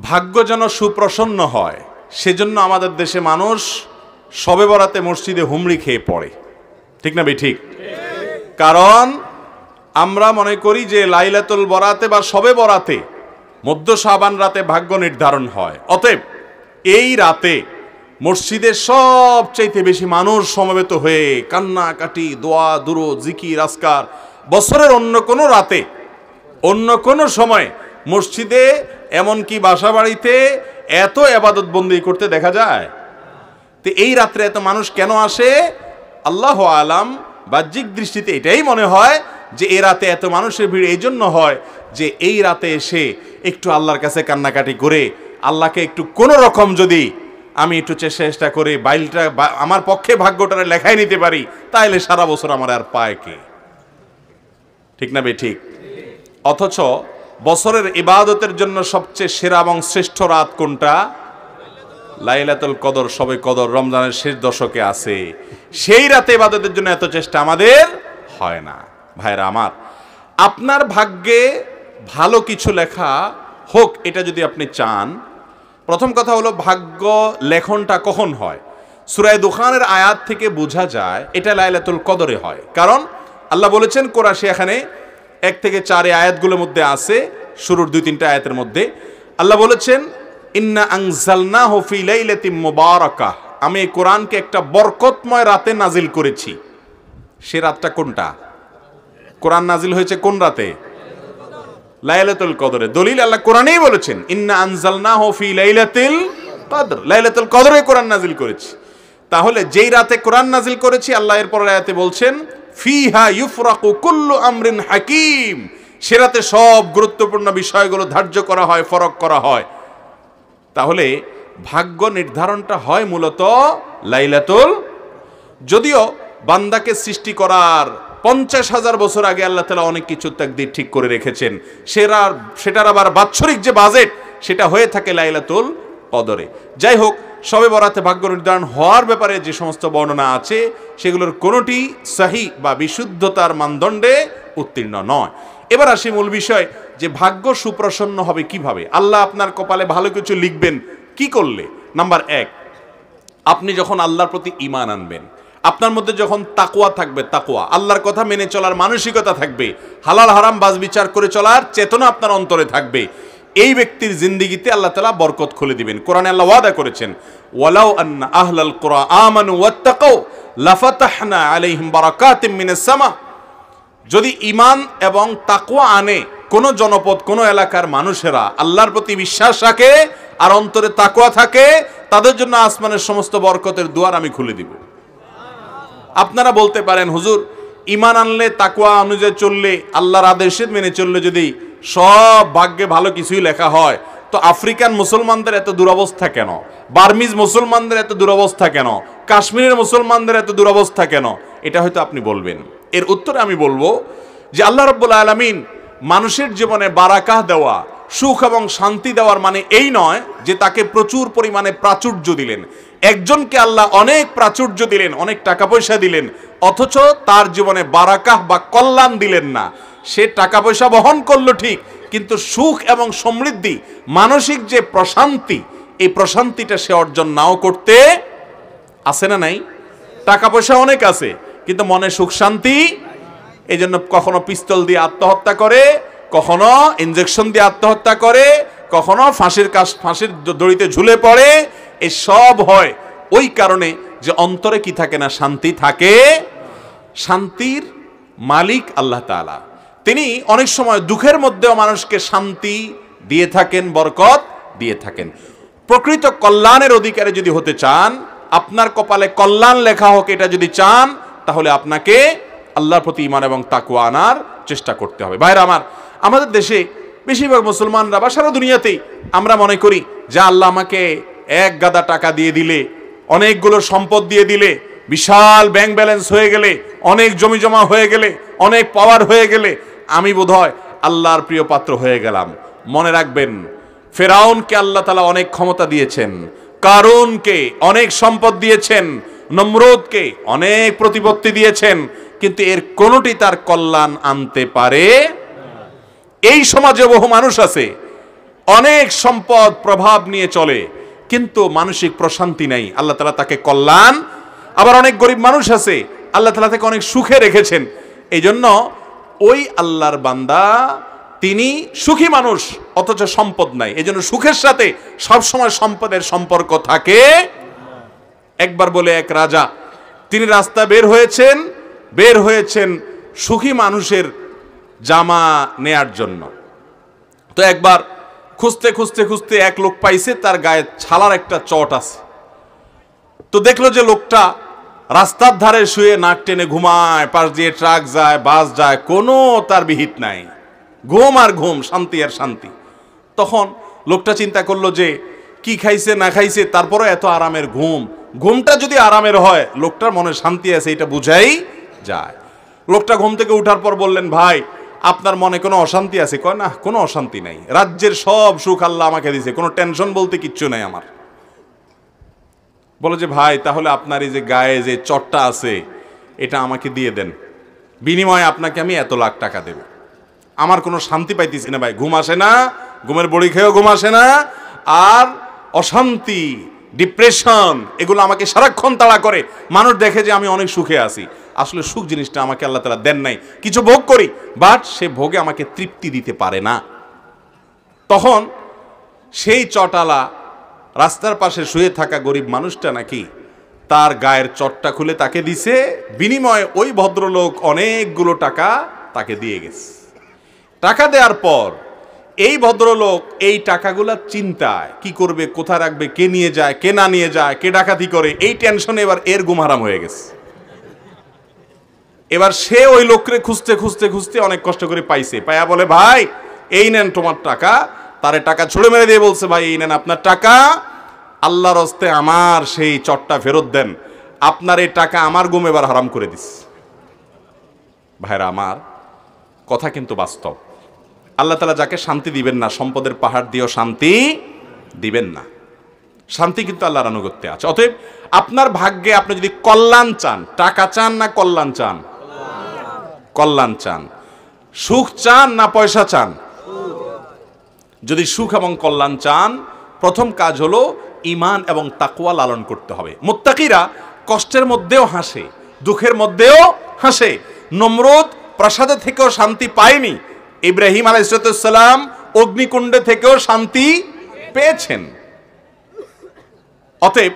ভাগ্য যেন সুপ্রসন্ন হয় সেজন্য আমাদের দেশে মানুষ শবে বরাতে মসজিদে হুমড়ি খেয়ে পড়ে, ঠিক না ভাই? ঠিক। কারণ আমরা মনে করি যে লাইলাতুল বরাতে বা শবে বরাতে মধ্য শাবান রাতে ভাগ্য নির্ধারণ হয়, অতএব এই রাতে মসজিদে সবচাইতে বেশি মানুষ সমবেত হয়ে কান্নাকাটি, দোয়া দুরূদ, জিকির আজকার বছরের অন্য কোনো রাতে অন্য কোনো সময় মসজিদে এমনকি বাসা বাড়িতে এত ইবাদত বন্দি করতে দেখা যায়। তো এই রাত্রে এত মানুষ কেন আসে? আল্লাহু আলাম, বাহ্যিক দৃষ্টিতে এটাই মনে হয় যে এই রাতে এত মানুষের ভিড় এই জন্য হয় যে এই রাতে এসে একটু আল্লাহর কাছে কান্নাকাটি করে আল্লাহকে একটু কোনো রকম যদি আমি একটু চেষ্টা করে বাইলটা আমার পক্ষে ভাগ্যটারে লেখাই নিতে পারি, তাইলে সারা বছর আমার আর পায় কে, ঠিক না বে? ঠিক। অথচ বছরের ইবাদতের জন্য সবচেয়ে সেরা এবং শ্রেষ্ঠ রাত কোনটা? লাইলাতুল কদর, শবে কদর রমজানের শেষ দশকে আছে। সেই রাতে ইবাদতের জন্য এত চেষ্টা আমাদের হয় না। ভাইরা আমার, আপনার ভাগ্যে ভালো কিছু লেখা হোক এটা যদি আপনি চান, প্রথম কথা হলো ভাগ্য লেখনটা কখন হয়? সূরা দুখানের আয়াত থেকে বোঝা যায় এটা লাইলাতুল কদরে হয়। কারণ আল্লাহ বলেছেন কোরআশে এখানে 1 থেকে 4 আয়াতগুলোর মধ্যে আছে, শুরুর 2-3টা আয়াতের মধ্যে আল্লাহ বলেছেন ইন্না আনজালনাহু ফি লাইলাতিন মুবারাকাহ, আমি এই কোরআনকে একটা বরকতময় রাতে নাজিল করেছি। সে রাতটা কোনটা? কোরআন নাজিল হয়েছে কোন রাতে? লাইলাতুল কদরে। দলিল আল্লাহ কোরআনেই বলেছেন ইন্না আনজালনাহু ফি লাইলাতিল কদর, লাইলাতুল কদরে কোরআন নাজিল করেছি। তাহলে যেই রাতে কোরআন নাজিল করেছি আল্লাহ এর পরের আয়াতে বলছেন ফিহা ইউফরাকু কুল্লু আমরিন হাকিম, সে রাতে সব গুরুত্বপূর্ণ বিষয়গুলো ধার্য করা হয়, ফরক করা হয়। তাহলে ভাগ্য নির্ধারণটা হয় মূলত লাইলাতুল, যদিও বান্দাকে সৃষ্টি করার 50,000 বছর আগে আল্লাহ তাআলা অনেক কিছু তাকদীর ঠিক করে রেখেছেন, সেটার আবার বাৎসরিক যে বাজেট সেটা হয়ে থাকে লাইলাতুল কদরে। যাই হোক, শবে বরাতে ভাগ্য নির্ধারণ হওয়ার ব্যাপারে যে সমস্ত বর্ণনা আছে সেগুলোর কোনোটি সহি বা বিশুদ্ধতার মানদণ্ডে উত্তীর্ণ নয়। এবার আসি মূল বিষয় যে ভাগ্য সুপ্রসন্ন হবে কিভাবে। আল্লাহ আপনার কপালে ভালো কিছু লিখবেন কি করলে? নাম্বার 1, আপনি যখন আল্লাহর প্রতি ঈমান আনবেন, আপনার মধ্যে যখন তাকওয়া থাকবে, তাকওয়া আল্লাহর কথা মেনে চলার মানসিকতা থাকবে, হালাল হারাম বাজ বিচার করে চলার চেতনা আপনার অন্তরে থাকবে, এই ব্যক্তির জিন্দেগিতে আল্লাহ তাআলা বরকত খুলে দিবেন। কোরআনে আল্লাহ ওয়াদা করেছেন ওয়ালাউ আন্না আহলাল কুরআ আমানু ওয়াত্তাকাউ লাফাতাহনা আলাইহিম বারাকাতিম মিনাস সামা, যদি ঈমান এবং তাকওয়া আনে কোন জনপদ, কোন এলাকার মানুষেরা আল্লাহর প্রতি বিশ্বাস রাখে আর অন্তরে তাকওয়া থাকে, তাদের জন্য আসমানের সমস্ত বরকতের দুয়ার আমি খুলে দিব। আপনারা বলতে পারেন হুজুর, ঈমান আনলে তাকওয়া অনুযায়ী চললে আল্লাহর আদেশের মেনে চললে যদি সব ভাগ্যে ভালো কিছুই লেখা হয়, তো আফ্রিকান মুসলমানদের এত দুরবস্থা কেন? বার্মিজ মুসলমানদের এত দুরবস্থা কেন? কাশ্মীরের মুসলমানদের এত দুরবস্থা কেন? এটা হয়তো আপনি বলবেন। এর উত্তরে আমি বলবো যে আল্লাহ রাব্বুল আলামিন মানুষের জীবনে বারাকাহ দেওয়া, সুখ এবং শান্তি দেওয়ার মানে এই নয় যে তাকে প্রচুর পরিমাণে প্রাচুর্য দিলেন। একজনকে আল্লাহ অনেক প্রাচুর্য দিলেন, অনেক টাকা পয়সা দিলেন, অথচ তার জীবনে বারাকাহ বা কল্যাণ দিলেন না। সে টাকা পয়সা বহন করলো ঠিক, কিন্তু সুখ এবং সমৃদ্ধি, মানসিক যে প্রশান্তি, এই প্রশান্তিটা সে অর্জন নাও করতে আছে না নাই? টাকা পয়সা অনেক আছে কিন্তু মনে সুখ শান্তি, এই জন্য কখনো পিস্তল দিয়ে আত্মহত্যা করে, কখনো ইনজেকশন দিয়ে আত্মহত্যা করে, কখনো ফাঁসির দড়িতে ঝুলে পড়ে। এই সব হয় ওই কারণে যে অন্তরে কি থাকে না? শান্তি থাকে। শান্তির মালিক আল্লাহ তাআলা, তিনি অনেক সময় দুঃখের মধ্যেও মানুষকে শান্তি দিয়ে থাকেন, বরকত দিয়ে থাকেন। প্রকৃত কল্যাণের অধিকারী যদি হতে চান, আপনার কপালে কল্যাণ লেখা হোক এটা যদি চান, তাহলে আপনাকে আল্লাহর প্রতি ঈমান এবং তাকওয়া আনার চেষ্টা করতে হবে। ভাইরা আমার, আমাদের দেশে বেশিরভাগ মুসলমানরা বা সারা দুনিয়াতেই আমরা মনে করি যে আল্লাহ আমাকে এক গাদা টাকা দিয়ে দিলে, অনেকগুলো সম্পদ দিয়ে দিলে, বিশাল ব্যাংক ব্যালেন্স হয়ে গেলে, অনেক জমি জমা হয়ে গেলে, অনেক পাওয়ার হয়ে গেলে আমি বোধহয় আল্লাহর প্রিয় পাত্র হয়ে গেলাম। মনে রাখবেন, ফেরাউনকে আল্লাহ তাআলা অনেক ক্ষমতা দিয়েছেন, কারুনকে অনেক সম্পদ দিয়েছেন, নমরুদকে অনেক প্রতিপত্তি দিয়েছেন, কিন্তু এর কোনোটি তার কল্যাণ আনতে পারে। এই সমাজে বহু মানুষ আছে অনেক সম্পদ প্রভাব নিয়ে চলে, কিন্তু মানসিক প্রশান্তি নাই, আল্লাহ তাআলা তাকে কল্যাণ। আবার অনেক গরিব মানুষ আছে, আল্লাহ তাআলা তাকে অনেক সুখে রেখেছেন। এই জন্য ওই আল্লাহর বান্দা তিনি সুখী মানুষ, অথচ সম্পদ নাই। এই জন্য সুখের সাথে সবসময় সম্পদের সম্পর্ক থাকে। একবার বলে এক রাজা, তিনি রাস্তা বের হয়েছেন সুখী মানুষের জামা নেয়ার জন্য। তো একবার খুঁজতে এক লোক পাইছে, তার গায়ে ছালার একটা চট আছে। তো দেখলো যে লোকটা রাস্তার ধারে শুয়ে নাক টেনে ঘুমায়, পাশ দিয়ে ট্রাক যায়, বাস যায়, কোনো তার বিহিত নাই, ঘুম আর ঘুম, শান্তি আর শান্তি। তখন লোকটা চিন্তা করলো যে কি খাইছে না খাইছে, তারপরে এত আরামের ঘুমটা যদি আরামের হয়, লোকটার মনে শান্তি আছে, এটা বুঝাই যায়। লোকটা ঘুম থেকে উঠার পর বললেন, ভাই আপনার মনে কোনো অশান্তি আছে? কয়, না, কোনো অশান্তি নাই, রাজ্যের সব সুখ আল্লাহ আমাকে দিয়েছে, কোনো টেনশন বলতে কিচ্ছু নাই আমার। বলে যে ভাই, তাহলে আপনার এই যে গায়ে যে চটটা আছে এটা আমাকে দিয়ে দেন, বিনিময়ে আপনাকে আমি এত লাখ টাকা দেব। আমার কোনো শান্তি পাইতেছি না ভাই, ঘুম আসে না, ঘুমের বড়ি খেয়েও ঘুম আসে না, আর অশান্তি, ডিপ্রেশন, এগুলো আমাকে সারাক্ষণ তাড়া করে। মানুষ দেখে যে আমি অনেক সুখে আছি, আসলে সুখ জিনিসটা আমাকে আল্লাহ তাআলা দেন নাই, কিছু ভোগ করি, বাট সে ভোগে আমাকে তৃপ্তি দিতে পারে না। তখন সেই চটালা রাস্তার পাশে শুয়ে থাকা গরিব মানুষটা নাকি তার গায়ের চটটা খুলে তাকে দিছে, বিনিময়ে ওই ভদ্রলোক অনেকগুলো টাকা তাকে দিয়ে গেছে। টাকা দেওয়ার পর এই ভদ্রলোক এই টাকাগুলা চিন্তায়, কি করবে, কোথায় রাখবে, কে নিয়ে যায়, কে না নিয়ে যায়, কে ডাকাতি করে, এই টেনশনে এবার এর ঘুম হারাম হয়ে গেছে। এবার সে ওই লোকরে খুঁজতে অনেক কষ্ট করে পাইছে, পায়া বলে, ভাই এই নেন তোমার টাকা। তারে টাকা ছুড়ে মেরে দিয়ে বলছে, ভাই এই নেন আপনার টাকা, আল্লাহর হস্তে আমার সেই চটটা ফেরত দেন, আপনার এই টাকা আমার ঘুম এবার হারাম করে দিস। ভাইরা আমার, কথা কিন্তু বাস্তব। আল্লাহ তাআলা যাকে শান্তি দিবেন না, সম্পদের পাহাড় দিয়েও শান্তি দিবেন না। শান্তি কিন্তু আল্লাহর আনুগত্যে আছে। অতএব আপনার ভাগ্যে আপনি যদি কল্যাণ চান, টাকা চান না কল্যাণ চান? কল্যাণ চান। সুখ চান না পয়সা চান? যদি সুখ এবং কল্যাণ চান, প্রথম কাজ হলো ঈমান এবং তাকওয়া লালন করতে হবে। মুত্তাকিরা কষ্টের মধ্যেও হাসে, দুঃখের মধ্যেও হাসে। নমরুদ প্রাসাদে থেকেও শান্তি পায়নি, ইব্রাহিম আলাইহিস সালাম অগ্নিকুণ্ডে থেকেও শান্তি পেয়েছেন। অতএব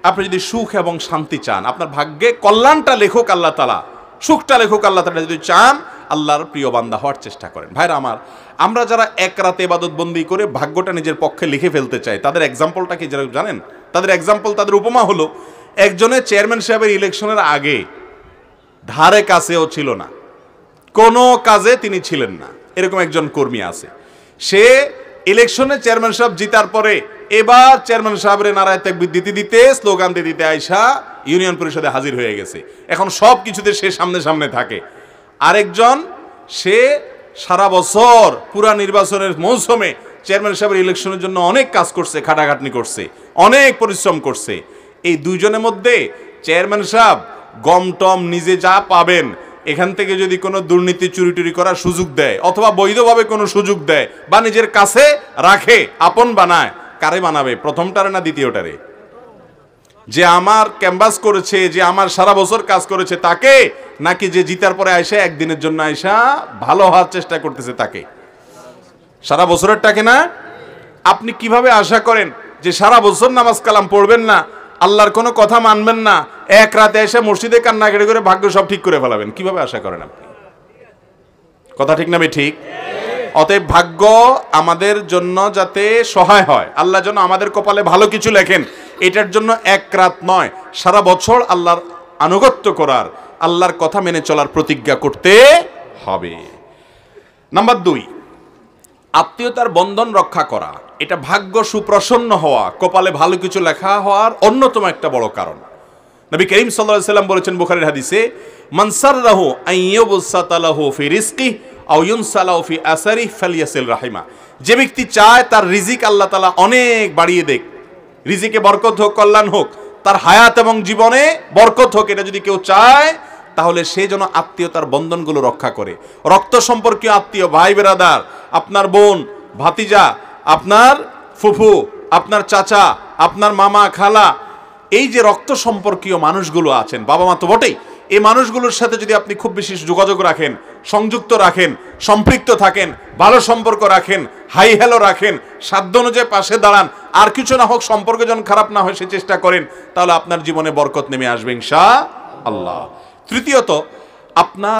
আপনি যদি সুখ এবং শান্তি চান, আপনার ভাগ্যে কল্যাণটা লেখক আল্লাহ তাআলা, সুখটা লেখক আল্লাহ তাআলা, যদি চান আল্লাহর প্রিয় বান্দা হওয়ার চেষ্টা করেন। ভাইরা আমার, আমরা যারা এক রাতে ইবাদত বন্দি করে ভাগ্যটা নিজের পক্ষে লিখে ফেলতে চাই, তাদের এক্সাম্পলটা কি জানেন? তাদের এক্সাম্পল, তাদের উপমা হলো, একজনের চেয়ারম্যান সাহেবের ইলেকশনের আগে ধারে কাছেও ছিল না, কোনো কাজে তিনি ছিলেন না, এরকম একজন কর্মী আছে। সে ইলেকশনে চেয়ারম্যান সাহেব জিতার পরে এবার চেয়ারম্যান সাহেবের নারায় তাকবীর দিতে স্লোগান দিতে আইসা ইউনিয়ন পরিষদে হাজির হয়ে গেছে। এখন সব কিছুতে সে সামনে থাকে। আরেকজন, সে সারা বছর পুরা নির্বাচনের মৌসুমে চেয়ারম্যান সাহেবের ইলেকশনের জন্য অনেক কাজ করছে, খাটাখাটনি করছে, অনেক পরিশ্রম করছে। এই দুইজনের মধ্যে চেয়ারম্যান সাহেব গম টম নিজে যা পাবেন, এখান থেকে যদি কোনো দুর্নীতি চুরি করার সুযোগ দেয়, অথবা বৈধভাবে কোনো সুযোগ দেয় বা নিজের কাছে রাখে, আপন বানায়, কারে বানাবে? প্রথমটারে না দ্বিতীয়টারে? যে আমার ক্যাম্পাস করেছে, যে আমার সারা বছর কাজ করেছে তাকে, নাকি যে জিতার পরে আইসা একদিনের জন্য আইসা ভালো হওয়ার চেষ্টা করতেছে তাকে? সারা বছরেরটাকে না? আপনি কিভাবে আশা করেন যে সারা বছর নামাজ কালাম পড়বেন না, আল্লাহর কোনো কথা মানবেন না, এক রাতে এসে মসজিদে কান্নাকাটি করে ভাগ্য সব ঠিক করে ফেলাবেন? কিভাবে আশা করেন আপনি? কথা ঠিক না ঠিক? অতএব ভাগ্য আমাদের জন্য যাতে সহায় হয়, আল্লাহ যেন আমাদের কপালে ভালো কিছু লেখেন, এটার জন্য এক রাত নয়, সারা বছর আল্লাহর আনুগত্য করার, আল্লাহর কথা মেনে চলার প্রতিজ্ঞা করতে হবে। নাম্বার 2, আত্মীয়তার বন্ধন রক্ষা করা। এটা ভাগ্য সুপ্রসন্ন হওয়া, কপালে ভালো কিছু লেখা হওয়ার অন্যতম একটা বড় কারণ। নবী করিম সাল্লাল্লাহু আলাইহি সাল্লাম বলেছেন বুখারীর হাদিসে, মান সাররাহু আন ইউবসাতা লাহু ফি রিজকি আও ইউনসালাহু ফি আসারি ফালিয়াসিল রাহিমা। যে ব্যক্তি চায় তার রিজিক আল্লাহ তাআলা অনেক বাড়িয়ে দেখ, রিজিকে বরকত হোক, কল্যাণ হোক, তার হায়াত এবং জীবনে বরকত হোক, এটা যদি কেউ চায়, তাহলে সে যেন আত্মীয়তার বন্ধনগুলো রক্ষা করে। রক্ত সম্পর্কীয় আত্মীয়, ভাই বেরাদার, আপনার বোন, ভাতিজা, আপনার ফুফু, আপনার চাচা, আপনার মামা খালা, এই যে রক্ত সম্পর্কীয় মানুষগুলো আছেন, বাবা মা তো বটেই, এই মানুষগুলোর সাথে যদি আপনি খুব বেশি যোগাযোগ রাখেন, সংযুক্ত রাখেন, সম্পৃক্ত থাকেন, ভালো সম্পর্ক রাখেন, হাই হ্যালো রাখেন, সাধ্য অনুযায়ী পাশে দাঁড়ান, আর কিছু না হোক সম্পর্ক যেন খারাপ না হয় সে চেষ্টা করেন, তাহলে আপনার জীবনে বরকত নেমে আসবে ইনশাআল্লাহ। তৃতীয়ত, আপনার